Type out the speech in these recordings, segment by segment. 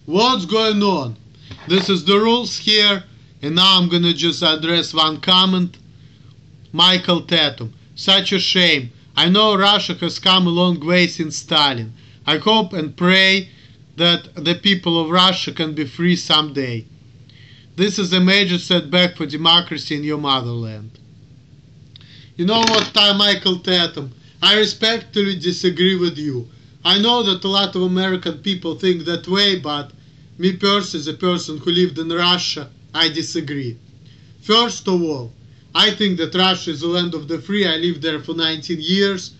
What's going on? This is the rules here, and now I'm gonna just address one comment. Michael Tatum. Such a shame. I know Russia has come a long way since Stalin. I hope and pray that the people of Russia can be free someday. This is a major setback for democracy in your motherland. You know what, Michael Tatum? I respectfully disagree with you. I know that a lot of American people think that way, but me personally, as a person who lived in Russia, I disagree. First of all, I think that Russia is the land of the free. I lived there for 19 years,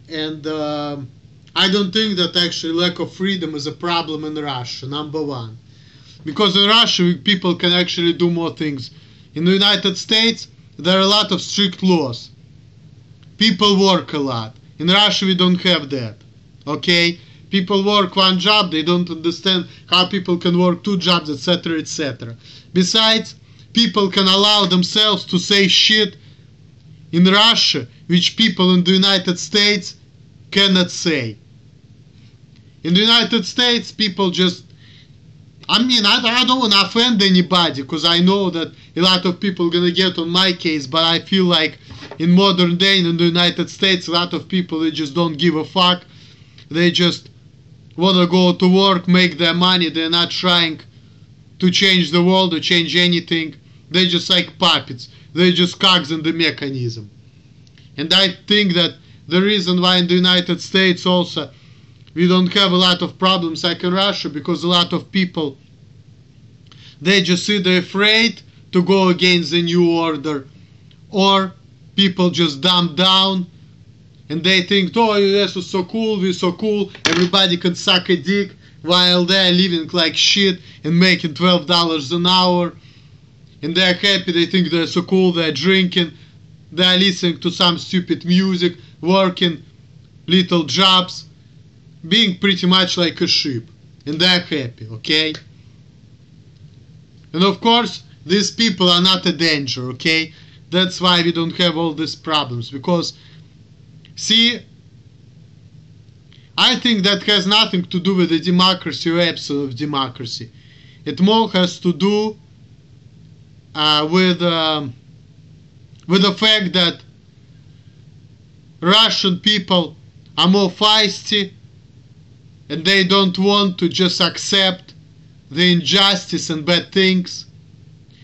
and I don't think that actually lack of freedom is a problem in Russia, number one. Because in Russia, people can actually do more things. In the United States, there are a lot of strict laws. People work a lot. In Russia, we don't have that. Okay? People work one job, they don't understand how people can work two jobs, etc., etc. Besides, people can allow themselves to say shit in Russia, which people in the United States cannot say. In the United States, people just... I don't want to offend anybody, because I know that a lot of people are going to get on my case, but I feel like in modern day in the United States, a lot of people, they just don't give a fuck. They just want to go to work, make their money. They're not trying to change the world or change anything. They're just like puppets. They're just cogs in the mechanism. And I think that the reason why in the United States also we don't have a lot of problems like in Russia, because a lot of people, they just either afraid to go against the new order, or people just dumb down and they think, oh, this is so cool, we're so cool, everybody can suck a dick, while they're living like shit and making $12 an hour, and they're happy, they think they're so cool, they're drinking, they're listening to some stupid music, working little jobs, being pretty much like a sheep, and they're happy, okay? And of course, these people are not a danger, okay? That's why we don't have all these problems, because, see, I think that has nothing to do with the democracy or absence of democracy. It more has to do with the fact that Russian people are more feisty, and they don't want to just accept the injustice and bad things.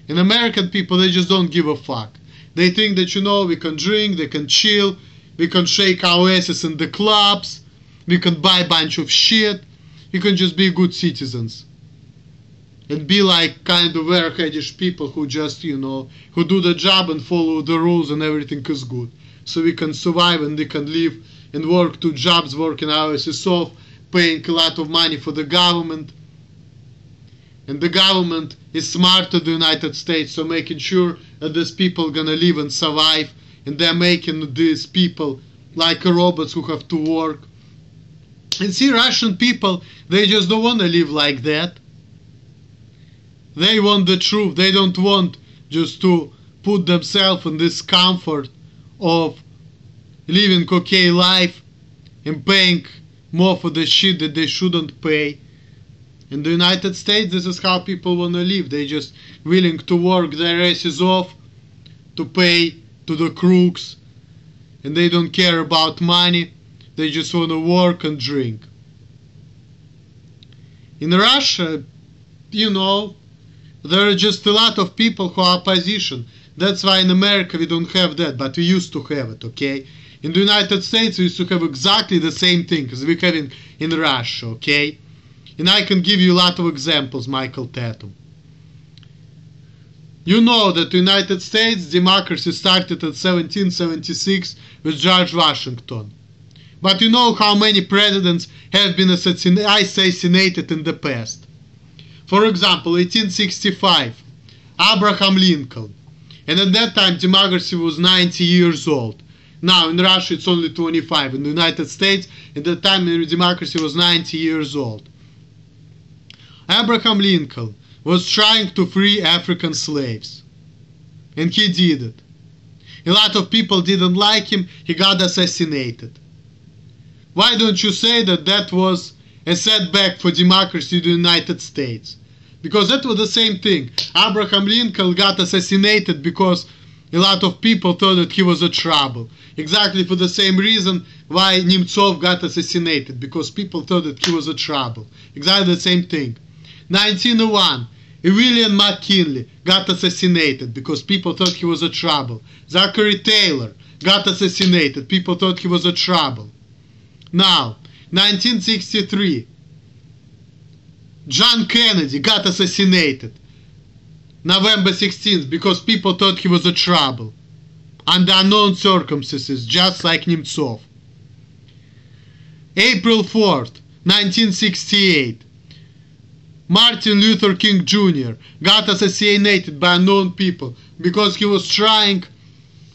And American people, they just don't give a fuck. They think that, you know, we can drink, they can chill, we can shake our asses in the clubs, we can buy a bunch of shit, we can just be good citizens. And be like kind of airheadish people who just, you know, who do the job and follow the rules and everything is good. So we can survive and we can live and work two jobs, working our asses off, paying a lot of money for the government. And the government is smart to the United States, so making sure that these people are gonna live and survive, and they're making these people like robots who have to work. And see, Russian people, they just don't want to live like that. They want the truth. They don't want just to put themselves in this comfort of living okay life and paying more for the shit that they shouldn't pay. In the United States, this is how people want to live. They just willing to work their asses off to pay to the crooks, and they don't care about money. They just want to work and drink. In Russia, you know, there are just a lot of people who are opposition. That's why in America we don't have that, but we used to have it, okay? In the United States we used to have exactly the same thing as we have in Russia, okay? And I can give you a lot of examples, Michael Tatum. You know that the United States democracy started in 1776 with George Washington. But you know how many presidents have been assassinated in the past. For example, 1865, Abraham Lincoln. And at that time, democracy was 90 years old. Now, in Russia, it's only 25. In the United States, at that time, democracy was 90 years old. Abraham Lincoln was trying to free African slaves. And he did it. A lot of people didn't like him. He got assassinated. Why don't you say that that was a setback for democracy in the United States. Because that was the same thing. Abraham Lincoln got assassinated because a lot of people thought that he was a trouble. Exactly for the same reason why Nemtsov got assassinated, because people thought that he was a trouble. Exactly the same thing. 1901, William McKinley got assassinated because people thought he was a trouble. Zachary Taylor got assassinated. People thought he was a trouble. Now, 1963, John Kennedy got assassinated November 16th because people thought he was a trouble under unknown circumstances, just like Nemtsov. April 4th, 1968, Martin Luther King Jr. got assassinated by unknown people because he was trying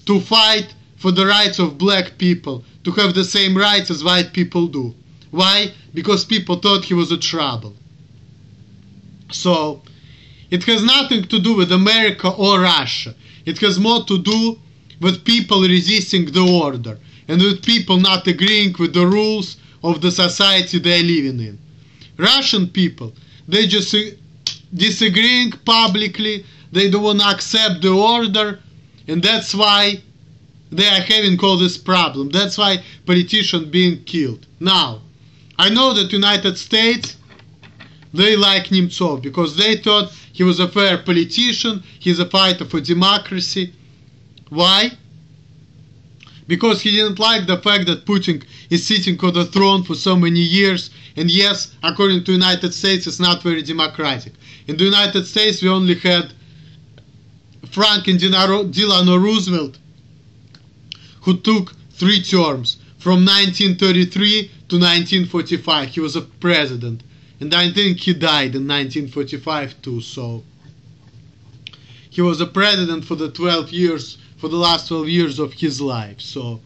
to fight for the rights of black people to have the same rights as white people do. Why? Because people thought he was a trouble. So, it has nothing to do with America or Russia. It has more to do with people resisting the order and with people not agreeing with the rules of the society they're living in. Russian people, they just disagreeing publicly, they don't want to accept the order, and that's why they are having all this problem. That's why politicians being killed. Now, I know that United States, they like Nemtsov because they thought he was a fair politician, he's a fighter for democracy. Why? Because he didn't like the fact that Putin is sitting on the throne for so many years, and yes, according to the United States, it's not very democratic. In the United States, we only had Franklin Delano Roosevelt, who took 3 terms, from 1933 to 1945. He was a president. And I think he died in 1945 too, so he was a president for the last 12 years of his life. So,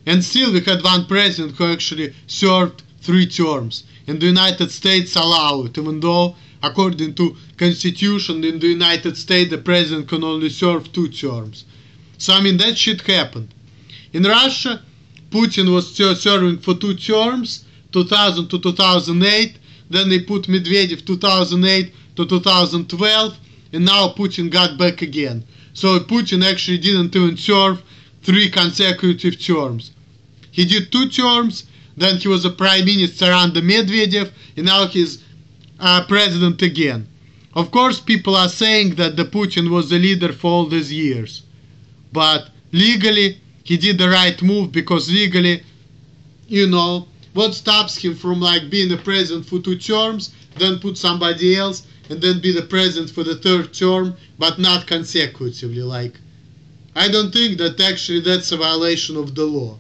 and still we had one president who actually served 3 terms, and the United States allow it, even though according to Constitution in the United States the president can only serve 2 terms. So I mean, that shit happened. In Russia, Putin was serving for 2 terms, 2000 to 2008, then they put Medvedev 2008 to 2012, and now Putin got back again. So Putin actually didn't even serve 3 consecutive terms. He did 2 terms, then he was a prime minister under Medvedev, and now he's president again. Of course, people are saying that the Putin was the leader for all these years, but legally he did the right move, because legally, you know, what stops him from like being the president for 2 terms, then put somebody else, and then be the president for the 3rd term, but not consecutively? Like, I don't think that actually that's a violation of the law.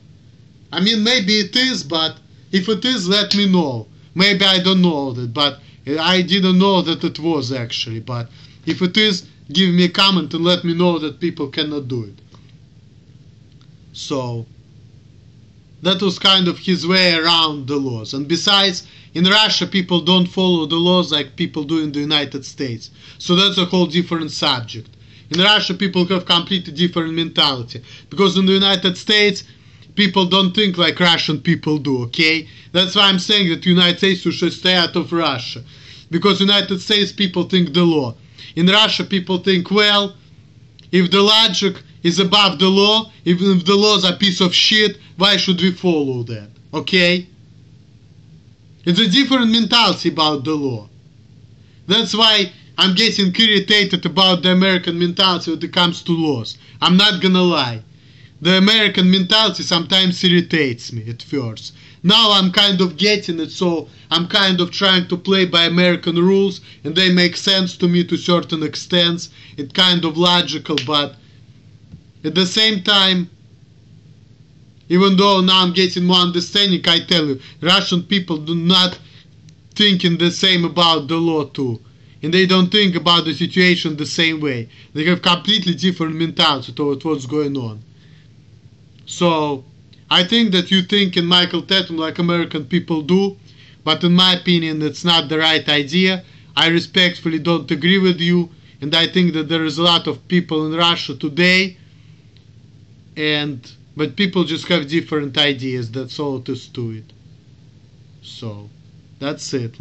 I mean, maybe it is, but if it is, let me know. Maybe I don't know that, but I didn't know that it was actually. But if it is, give me a comment and let me know that people cannot do it. So that was kind of his way around the laws. And besides, in Russia, people don't follow the laws like people do in the United States. So that's a whole different subject. In Russia, people have completely different mentality. Because in the United States, people don't think like Russian people do, okay? That's why I'm saying that the United States should stay out of Russia. Because in the United States, people think the law. In Russia, people think, well, if the logic is above the law, even if the laws are a piece of shit, why should we follow that? Okay? It's a different mentality about the law. That's why I'm getting irritated about the American mentality when it comes to laws. I'm not gonna lie. The American mentality sometimes irritates me at first. Now I'm kind of getting it, so I'm kind of trying to play by American rules, and they make sense to me to a certain extent. It's kind of logical, but at the same time, even though now I'm getting more understanding, I tell you, Russian people do not think in the same about the law too. And they don't think about the situation the same way. They have completely different mentality toward what's going on. So, I think that you think in Michael Tatum like American people do, but in my opinion it's not the right idea. I respectfully don't agree with you, and I think that there is a lot of people in Russia today, but people just have different ideas, that's all it is to it. So that's it.